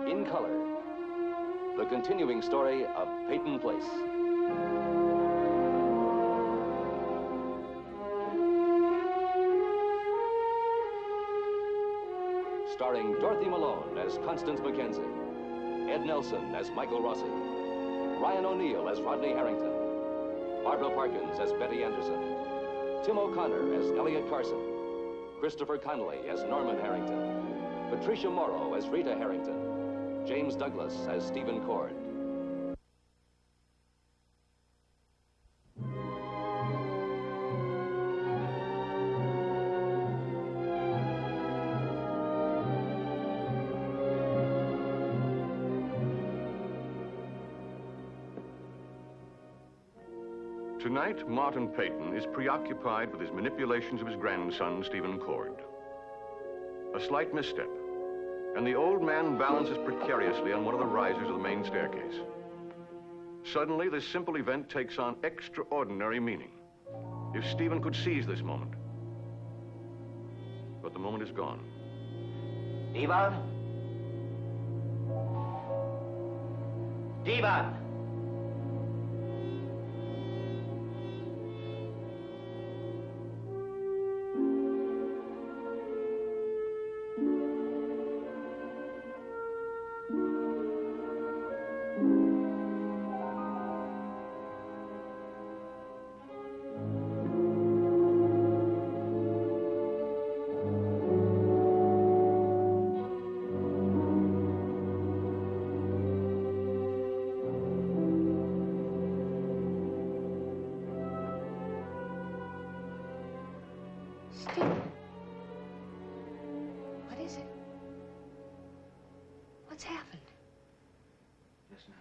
In color, the continuing story of Peyton Place. Starring Dorothy Malone as Constance Mackenzie, Ed Nelson as Michael Rossi, Ryan O'Neal as Rodney Harrington, Barbara Parkins as Betty Anderson, Tim O'Connor as Elliot Carson, Christopher Connolly as Norman Harrington, Patricia Morrow as Rita Harrington, James Douglas as Stephen Cord. Tonight, Martin Peyton is preoccupied with his manipulations of his grandson, Stephen Cord. A slight misstep, and the old man balances precariously on one of the risers of the main staircase. Suddenly, this simple event takes on extraordinary meaning. If Stephen could seize this moment. But the moment is gone. Stephen? Stephen! Stephen. What is it? What's happened? Just now,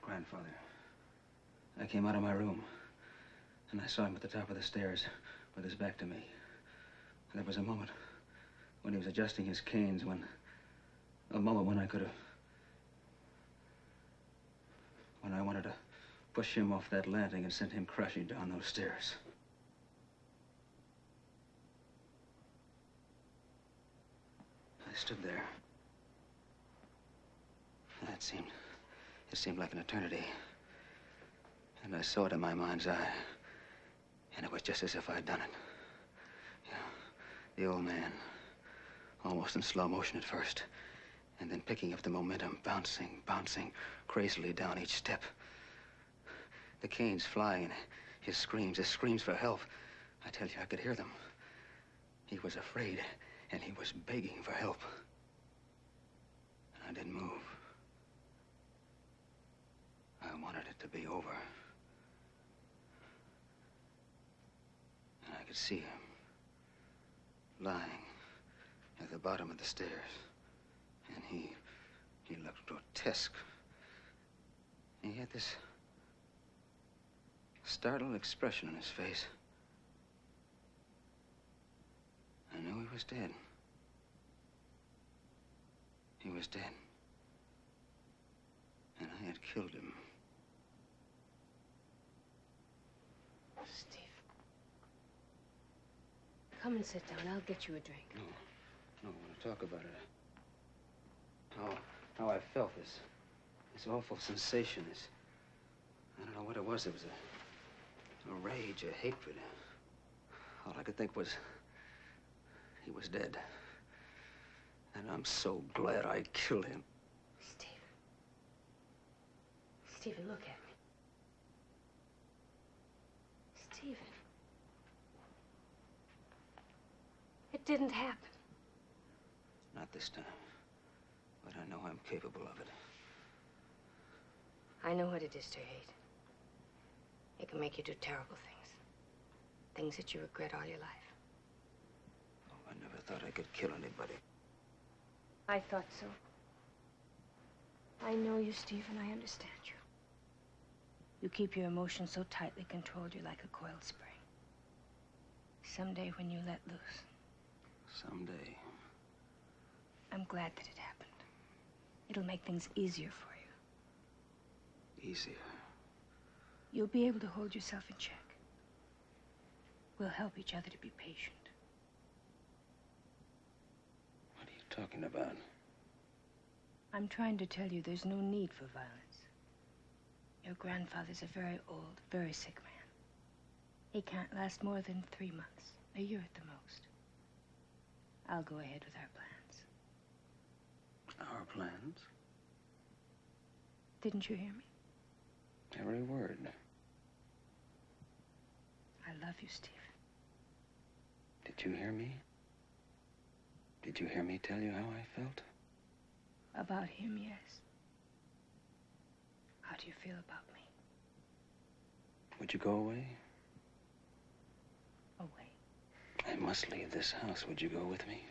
Grandfather. I came out of my room, and I saw him at the top of the stairs with his back to me. And there was a moment when he was adjusting his canes, a moment when I could have... when I wanted to push him off that landing and send him crashing down those stairs. I stood there. And it seemed like an eternity. And I saw it in my mind's eye. And it was just as if I'd done it. Yeah, the old man, almost in slow motion at first, and then picking up the momentum, bouncing crazily down each step. The canes flying, his screams for help. I tell you, I could hear them. He was afraid, and he was begging for help. And I didn't move. I wanted it to be over. And I could see him lying at the bottom of the stairs. And he looked grotesque. He had this startled expression on his face. I knew he was dead. He was dead. And I had killed him. Steve. Come and sit down. I'll get you a drink. No, I want to talk about it. How I felt this awful sensation. I don't know what it was. It was a rage, a hatred. All I could think was, he was dead. And I'm so glad I killed him. Stephen, look at me. Stephen. It didn't happen. Not this time. But I know I'm capable of it. I know what it is to hate. It can make you do terrible things. Things that you regret all your life. Oh, I never thought I could kill anybody. I thought so. I know you, Stephen. I understand you. You keep your emotions so tightly controlled, you're like a coiled spring. Someday when you let loose. Someday. I'm glad that it happened. It'll make things easier for you. Easier? You'll be able to hold yourself in check. We'll help each other to be patient. What are you talking about? I'm trying to tell you there's no need for violence. Your grandfather's a very old, very sick man. He can't last more than 3 months, a year at the most. I'll go ahead with our plans. Our plans? Didn't you hear me? Every word. I love you, Stephen. Did you hear me? Did you hear me tell you how I felt? About him, yes. How do you feel about me? Would you go away? Away. I must leave this house. Would you go with me?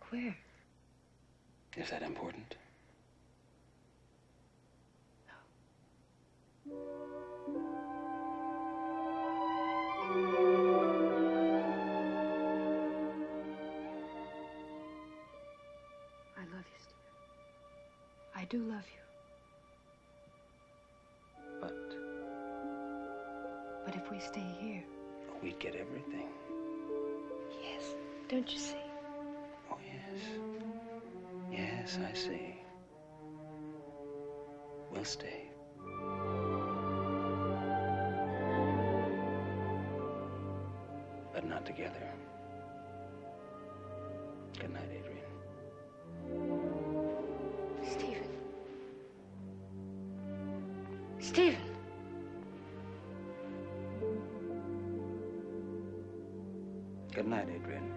Where? Is that important? I love you, Stephen. I do love you. But if we stay here... We'd get everything. Yes, don't you see? Oh, yes. Yes, I see. We'll stay. But not together. Good night, Adrienne. Stephen. Stephen! Good night, Adrienne.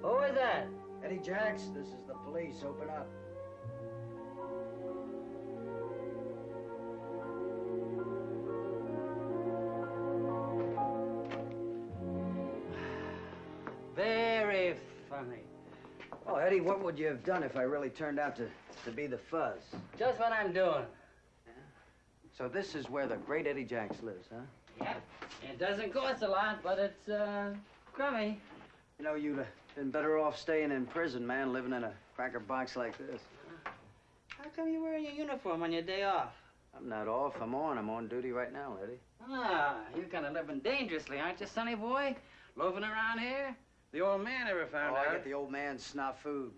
Who is that? Eddie Jacks, this is the police. Open up. Very funny. Oh, Eddie, what would you have done if I really turned out to be the fuzz? Just what I'm doing. So this is where the great Eddie Jacks lives, huh? Yep. It doesn't cost a lot, but it's, crummy. You know, you'd have been better off staying in prison, man, living in a cracker box like this. How come you're wearing your uniform on your day off? I'm not off. I'm on. I'm on duty right now, Eddie. Ah, you're kind of living dangerously, aren't you, sonny boy? Loafing around here? The old man ever found out? I get the old man's snafu.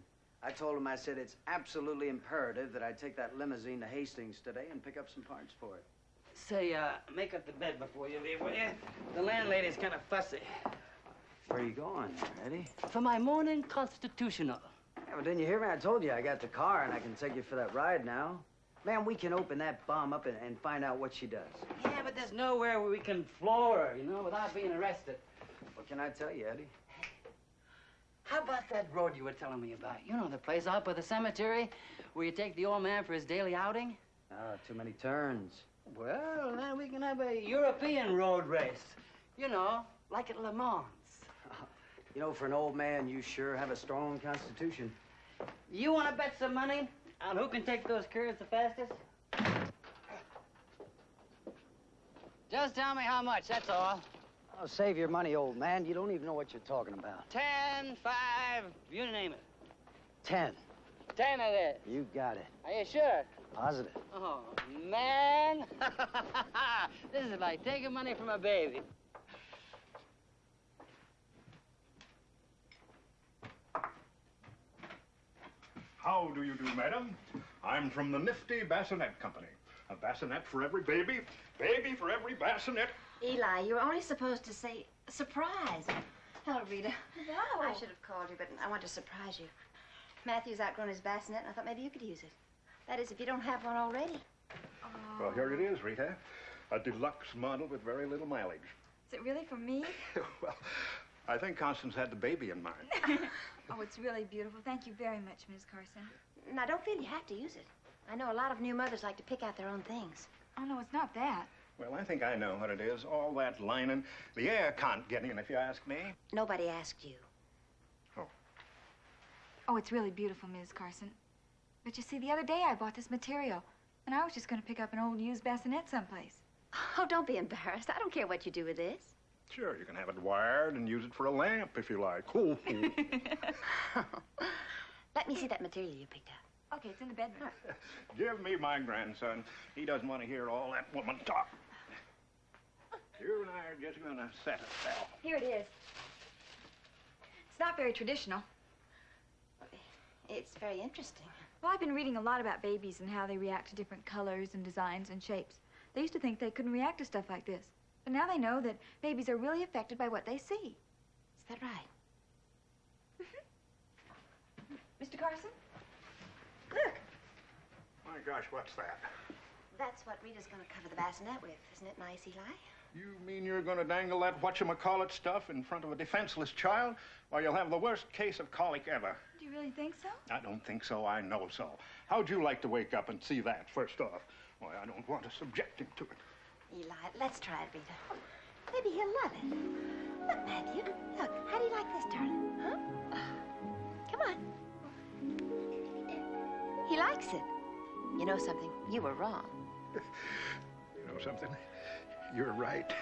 I told him, I said, it's absolutely imperative that I take that limousine to Hastings today and pick up some parts for it. Say, make up the bed before you leave, will you? The landlady's kind of fussy. Where are you going, Eddie? For my morning constitutional. Yeah, but didn't you hear me? I told you I got the car and I can take you for that ride now. Man, we can open that bomb up and find out what she does. Yeah, but there's nowhere where we can floor her, you know, without being arrested. What can I tell you, Eddie? How about that road you were telling me about? You know, the place out by the cemetery where you take the old man for his daily outing? Too many turns. Well, then we can have a European road race. You know, like at Le Mans. You know, for an old man, you sure have a strong constitution. You want to bet some money on who can take those curves the fastest? Just tell me how much, that's all. Oh, save your money, old man. You don't even know what you're talking about. 10, 5, you name it. 10. 10 it is. You got it. Are you sure? Positive. Oh, man. This is like taking money from a baby. How do you do, madam? I'm from the nifty Bassinet Company. A bassinet for every baby, baby for every bassinet. Eli, you were only supposed to say surprise. Hello, Rita. Wow. I should have called you, but I want to surprise you. Matthew's outgrown his bassinet, and I thought maybe you could use it. That is, if you don't have one already. Oh, Well, here it is, Rita. A deluxe model with very little mileage. Is it really for me? Well, I think Constance had the baby in mind. Oh, it's really beautiful. Thank you very much, Ms. Carson. Now, don't feel you have to use it. I know a lot of new mothers like to pick out their own things. Oh, no, it's not that. Well, I think I know what it is. All that lining. The air can't get in, if you ask me. Nobody asked you. Oh, it's really beautiful, Ms. Carson. But you see, the other day I bought this material, and I was just going to pick up an old used bassinet someplace. Oh, don't be embarrassed. I don't care what you do with this. Sure, you can have it wired and use it for a lamp if you like. Oh. Let me see that material you picked out. Okay, it's in the bedroom. Give me my grandson. He doesn't want to hear all that woman talk. You and I are just going to set it, Sal. Here it is. It's not very traditional. It's very interesting. Well, I've been reading a lot about babies and how they react to different colors and designs and shapes. They used to think they couldn't react to stuff like this. But now they know that babies are really affected by what they see. Is that right? Mr. Carson? Look. My gosh, what's that? That's what Rita's going to cover the bassinet with. Isn't it nice, Eli? You mean you're going to dangle that whatchamacallit stuff in front of a defenseless child? Or you'll have the worst case of colic ever. Do you really think so? I don't think so. I know so. How'd you like to wake up and see that, first off? Why, I don't want to subject him to it. Eli, let's try it, Rita. Maybe he'll love it. Look, Matthew. Look, how do you like this, darling? Huh? Come on. He likes it. You know something? You were wrong. You know something? You're right.